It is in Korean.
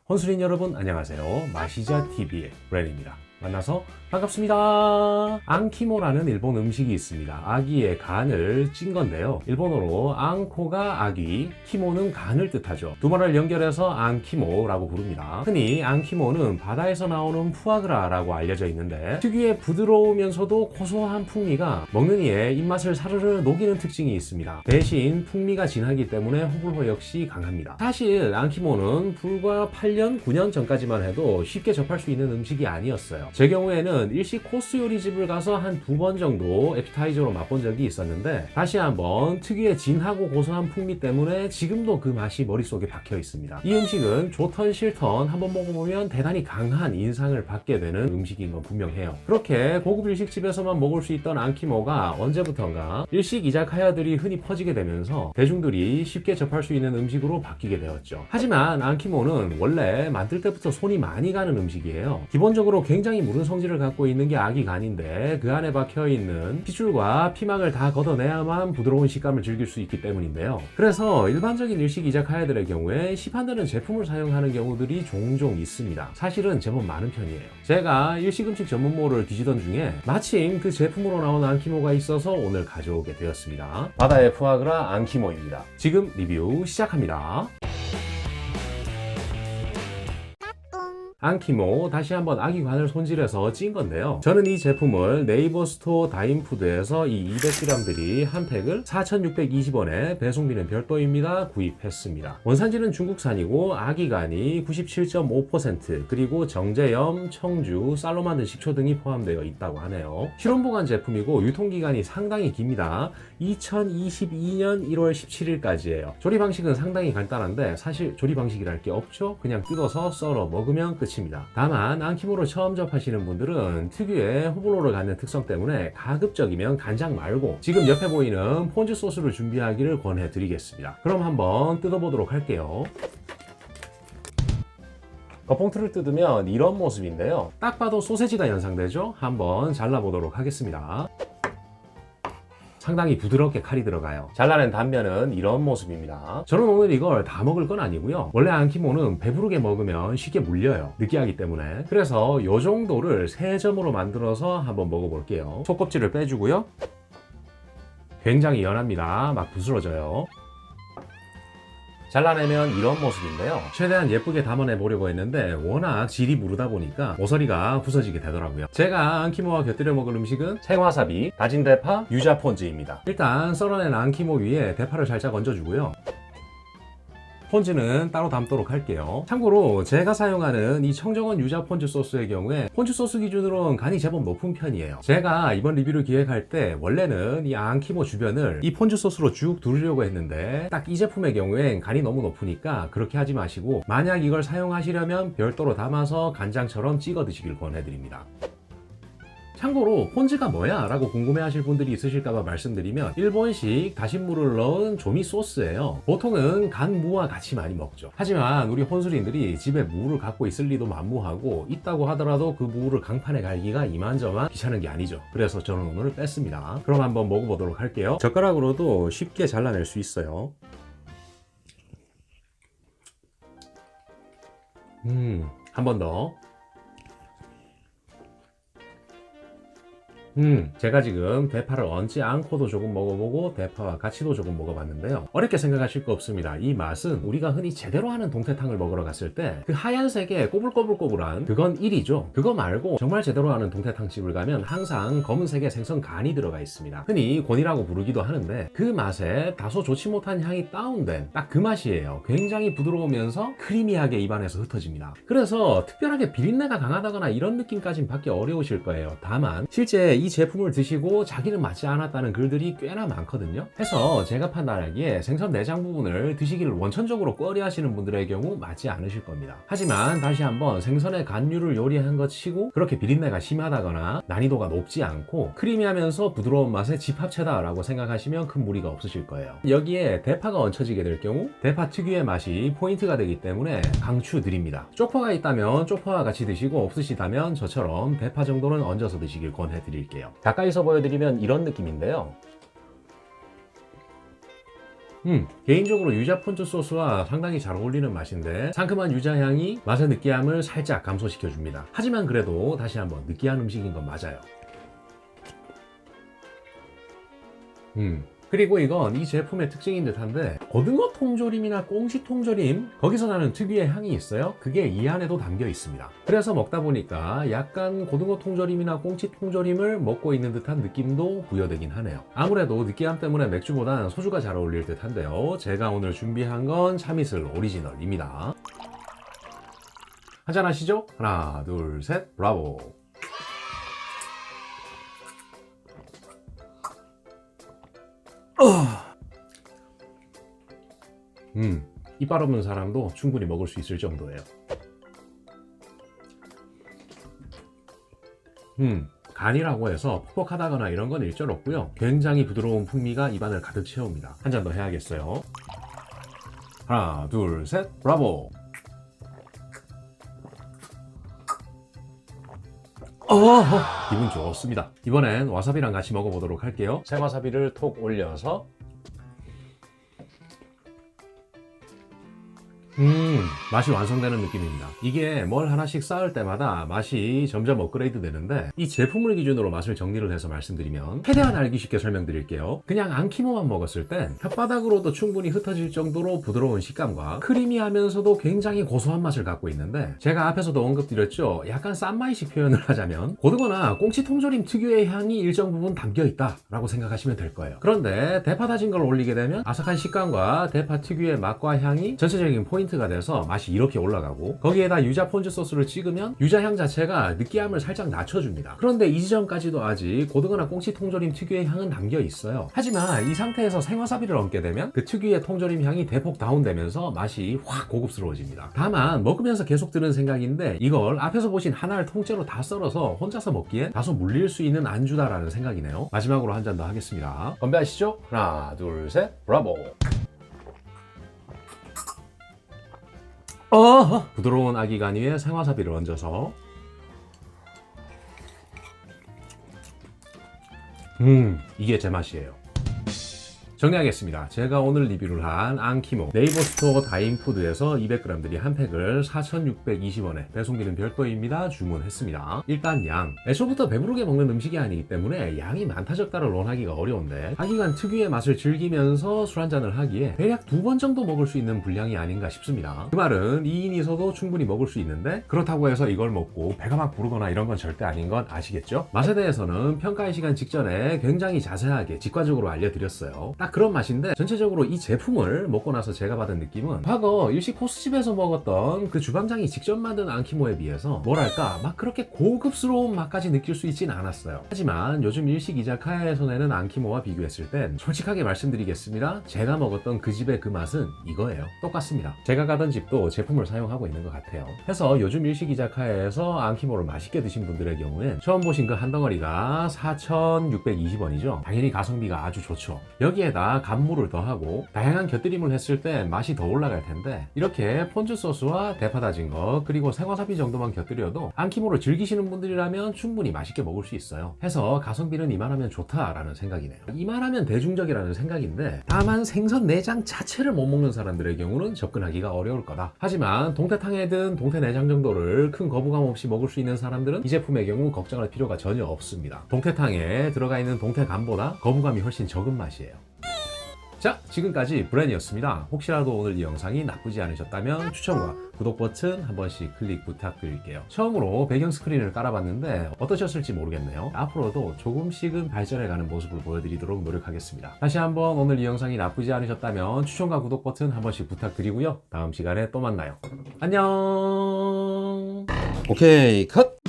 혼술인 여러분 안녕하세요. 마시자TV의 브랜입니다. 만나서 반갑습니다. 앙키모라는 일본 음식이 있습니다. 아기의 간을 찐 건데요. 일본어로 앙코가 아기, 키모는 간을 뜻하죠. 두 말을 연결해서 앙키모라고 부릅니다. 흔히 앙키모는 바다에서 나오는 푸아그라라고 알려져 있는데 특유의 부드러우면서도 고소한 풍미가 먹는 이의 입맛을 사르르 녹이는 특징이 있습니다. 대신 풍미가 진하기 때문에 호불호 역시 강합니다. 사실 앙키모는 불과 8년, 9년 전까지만 해도 쉽게 접할 수 있는 음식이 아니었어요. 제 경우에는 일식 코스 요리집을 가서 한 2번 정도 에피타이저로 맛본 적이 있었는데 다시 한번 특유의 진하고 고소한 풍미 때문에 지금도 그 맛이 머릿속에 박혀 있습니다. 이 음식은 좋던 싫던 한번 먹어보면 대단히 강한 인상을 받게 되는 음식인 건 분명해요. 그렇게 고급 일식집에서만 먹을 수 있던 앙키모가 언제부턴가 일식 이자카야들이 흔히 퍼지게 되면서 대중들이 쉽게 접할 수 있는 음식으로 바뀌게 되었죠. 하지만 앙키모는 원래 만들 때부터 손이 많이 가는 음식이에요. 기본적으로 굉장히 무른 성질을 갖고 있는 게 아기 간인데 그 안에 박혀있는 핏줄과 피막을 다 걷어내야만 부드러운 식감을 즐길 수 있기 때문인데요. 그래서 일반적인 일식 이자카야들의 경우에 시판되는 제품을 사용하는 경우들이 종종 있습니다. 사실은 제법 많은 편이에요. 제가 일식 음식 전문몰을 뒤지던 중에 마침 그 제품으로 나온 앙키모가 있어서 오늘 가져오게 되었습니다. 바다의 푸아그라 앙키모입니다. 지금 리뷰 시작합니다. 앙키모, 다시 한번 아기 간을 손질해서 찐 건데요. 저는 이 제품을 네이버 스토어 다인푸드에서 이 200g들이 한 팩을 4,620원에 배송비는 별도입니다. 구입했습니다. 원산지는 중국산이고 아기 간이 97.5% 그리고 정제염, 청주, 쌀로 만든 식초 등이 포함되어 있다고 하네요. 실온보관 제품이고 유통기간이 상당히 깁니다. 2022년 1월 17일까지예요. 조리 방식은 상당히 간단한데 사실 조리 방식이랄 게 없죠. 그냥 뜯어서 썰어 먹으면 끝입니다. 다만 앙키모를 처음 접하시는 분들은 특유의 호불호를 갖는 특성 때문에 가급적이면 간장 말고 지금 옆에 보이는 폰즈 소스를 준비하기를 권해드리겠습니다. 그럼 한번 뜯어보도록 할게요. 겉봉투를 뜯으면 이런 모습인데요. 딱 봐도 소세지가 연상되죠? 한번 잘라보도록 하겠습니다. 상당히 부드럽게 칼이 들어가요. 잘라낸 단면은 이런 모습입니다. 저는 오늘 이걸 다 먹을 건 아니고요. 원래 앙키모는 배부르게 먹으면 쉽게 물려요. 느끼하기 때문에. 그래서 이 정도를 3점으로 만들어서 한번 먹어볼게요. 속껍질을 빼주고요. 굉장히 연합니다. 막 부스러져요. 잘라내면 이런 모습인데요. 최대한 예쁘게 담아내 보려고 했는데 워낙 질이 무르다 보니까 모서리가 부서지게 되더라고요. 제가 앙키모와 곁들여 먹을 음식은 생와사비, 다진 대파, 유자 폰즈입니다. 일단 썰어낸 앙키모 위에 대파를 살짝 얹어주고요. 폰즈는 따로 담도록 할게요. 참고로 제가 사용하는 이 청정원 유자 폰즈 소스의 경우에 폰즈 소스 기준으로는 간이 제법 높은 편이에요. 제가 이번 리뷰를 기획할 때 원래는 이 앙키모 주변을 이 폰즈 소스로 쭉 두르려고 했는데 딱 이 제품의 경우엔 간이 너무 높으니까 그렇게 하지 마시고 만약 이걸 사용하시려면 별도로 담아서 간장처럼 찍어 드시길 권해드립니다. 참고로 폰즈가 뭐야? 라고 궁금해하실 분들이 있으실까봐 말씀드리면 일본식 다신 물을 넣은 조미 소스예요. 보통은 간 무와 같이 많이 먹죠. 하지만 우리 혼술인들이 집에 무를 갖고 있을 리도 만무하고 있다고 하더라도 그 무를 강판에 갈기가 이만저만 귀찮은 게 아니죠. 그래서 저는 오늘 뺐습니다. 그럼 한번 먹어보도록 할게요. 젓가락으로도 쉽게 잘라낼 수 있어요. 한 번 더. 제가 지금 대파를 얹지 않고도 조금 먹어보고 대파와 같이도 조금 먹어봤는데요. 어렵게 생각하실 거 없습니다. 이 맛은 우리가 흔히 제대로 하는 동태탕을 먹으러 갔을 때 그 하얀색의 꼬불꼬불꼬불한 그건 1이죠. 그거 말고 정말 제대로 하는 동태탕집을 가면 항상 검은색의 생선 간이 들어가 있습니다. 흔히 곤이라고 부르기도 하는데 그 맛에 다소 좋지 못한 향이 다운된 딱 그 맛이에요. 굉장히 부드러우면서 크리미하게 입안에서 흩어집니다. 그래서 특별하게 비린내가 강하다거나 이런 느낌까지는 받기 어려우실 거예요. 다만 실제 이 제품을 드시고 자기는 맞지 않았다는 글들이 꽤나 많거든요. 해서 제가 판단하기에 생선 내장 부분을 드시기를 원천적으로 꺼려하시는 분들의 경우 맞지 않으실 겁니다. 하지만 다시 한번 생선의 간류를 요리한 것 치고 그렇게 비린내가 심하다거나 난이도가 높지 않고 크리미하면서 부드러운 맛의 집합체다 라고 생각하시면 큰 무리가 없으실 거예요. 여기에 대파가 얹혀지게 될 경우 대파 특유의 맛이 포인트가 되기 때문에 강추드립니다. 쪽파가 있다면 쪽파와 같이 드시고 없으시다면 저처럼 대파 정도는 얹어서 드시길 권해드릴게요. 가까이서 보여드리면 이런 느낌인데요. 개인적으로 유자 폰즈 소스와 상당히 잘 어울리는 맛인데 상큼한 유자 향이 맛의 느끼함을 살짝 감소시켜 줍니다. 하지만 그래도 다시 한번 느끼한 음식인 건 맞아요. 그리고 이건 이 제품의 특징인 듯한데 고등어 통조림이나 꽁치 통조림 거기서 나는 특유의 향이 있어요. 그게 이 안에도 담겨 있습니다. 그래서 먹다 보니까 약간 고등어 통조림이나 꽁치 통조림을 먹고 있는 듯한 느낌도 부여되긴 하네요. 아무래도 느끼함 때문에 맥주보단 소주가 잘 어울릴 듯한데요. 제가 오늘 준비한 건 참이슬 오리지널입니다. 한잔 하시죠? 하나 둘 셋 브라보. 이빨 없는 사람도 충분히 먹을 수 있을 정도예요. 간이라고 해서 퍽퍽하다거나 이런 건 일절 없고요. 굉장히 부드러운 풍미가 입안을 가득 채웁니다. 한 잔 더 해야겠어요. 하나 둘 셋 브라보. 기분 좋습니다. 이번엔 와사비랑 같이 먹어보도록 할게요. 생와사비를 톡 올려서 맛이 완성되는 느낌입니다. 이게 뭘 하나씩 쌓을 때마다 맛이 점점 업그레이드 되는데 이 제품을 기준으로 맛을 정리를 해서 말씀드리면 최대한 알기 쉽게 설명드릴게요. 그냥 안키모만 먹었을 땐 혓바닥으로도 충분히 흩어질 정도로 부드러운 식감과 크리미하면서도 굉장히 고소한 맛을 갖고 있는데 제가 앞에서도 언급드렸죠. 약간 싼마이식 표현을 하자면 고등어나 꽁치 통조림 특유의 향이 일정 부분 담겨있다 라고 생각하시면 될 거예요. 그런데 대파 다진 걸 올리게 되면 아삭한 식감과 대파 특유의 맛과 향이 전체적인 포인트가 돼서 맛이 이렇게 올라가고 거기에다 유자 폰즈 소스를 찍으면 유자 향 자체가 느끼함을 살짝 낮춰줍니다. 그런데 이 지점까지도 아직 고등어나 꽁치 통조림 특유의 향은 담겨 있어요. 하지만 이 상태에서 생와사비를 얹게 되면 그 특유의 통조림 향이 대폭 다운되면서 맛이 확 고급스러워집니다. 다만 먹으면서 계속 드는 생각인데 이걸 앞에서 보신 하나를 통째로 다 썰어서 혼자서 먹기엔 다소 물릴 수 있는 안주다라는 생각이네요. 마지막으로 한 잔 더 하겠습니다. 건배하시죠. 하나 둘 셋 브라보. 부드러운 아기간 위에 생와사비를 얹어서 이게 제 맛이에요. 정리하겠습니다. 제가 오늘 리뷰를 한 안키모 네이버 스토어 다인푸드에서 200g들이 한 팩을 4,620원에 배송비는 별도입니다. 주문했습니다. 일단 양 애초부터 배부르게 먹는 음식이 아니기 때문에 양이 많다 적다를 논하기가 어려운데 아기간 특유의 맛을 즐기면서 술 한잔을 하기에 대략 2번 정도 먹을 수 있는 분량이 아닌가 싶습니다. 그 말은 2인이서도 충분히 먹을 수 있는데 그렇다고 해서 이걸 먹고 배가 막 부르거나 이런 건 절대 아닌 건 아시겠죠? 맛에 대해서는 평가의 시간 직전에 굉장히 자세하게 직관적으로 알려드렸어요. 딱 그런 맛인데 전체적으로 이 제품을 먹고 나서 제가 받은 느낌은 과거 일식 코스집에서 먹었던 그 주방장이 직접 만든 안키모에 비해서 뭐랄까 막 그렇게 고급스러운 맛까지 느낄 수 있진 않았어요. 하지만 요즘 일식 이자카야에서 내는 안키모와 비교했을 땐 솔직하게 말씀드리겠습니다. 제가 먹었던 그 집의 그 맛은 이거예요. 똑같습니다. 제가 가던 집도 제품을 사용하고 있는 것 같아요. 해서 요즘 일식 이자카야에서 안키모를 맛있게 드신 분들의 경우엔 처음 보신 그 한 덩어리가 4,620원이죠. 당연히 가성비가 아주 좋죠. 여기에다 간무를 더하고 다양한 곁들임을 했을 때 맛이 더 올라갈 텐데 이렇게 폰즈 소스와 대파 다진 거 그리고 생와사비 정도만 곁들여도 안키모를 즐기시는 분들이라면 충분히 맛있게 먹을 수 있어요. 해서 가성비는 이만하면 좋다라는 생각이네요. 이만하면 대중적이라는 생각인데 다만 생선 내장 자체를 못 먹는 사람들의 경우는 접근하기가 어려울 거다. 하지만 동태탕에 든 동태 내장 정도를 큰 거부감 없이 먹을 수 있는 사람들은 이 제품의 경우 걱정할 필요가 전혀 없습니다. 동태탕에 들어가 있는 동태간보다 거부감이 훨씬 적은 맛이에요. 자, 지금까지 브랜이었습니다. 혹시라도 오늘 이 영상이 나쁘지 않으셨다면 추천과 구독 버튼 한 번씩 클릭 부탁드릴게요. 처음으로 배경 스크린을 깔아봤는데 어떠셨을지 모르겠네요. 앞으로도 조금씩은 발전해가는 모습을 보여드리도록 노력하겠습니다. 다시 한번 오늘 이 영상이 나쁘지 않으셨다면 추천과 구독 버튼 한 번씩 부탁드리고요. 다음 시간에 또 만나요. 안녕. 오케이, 컷!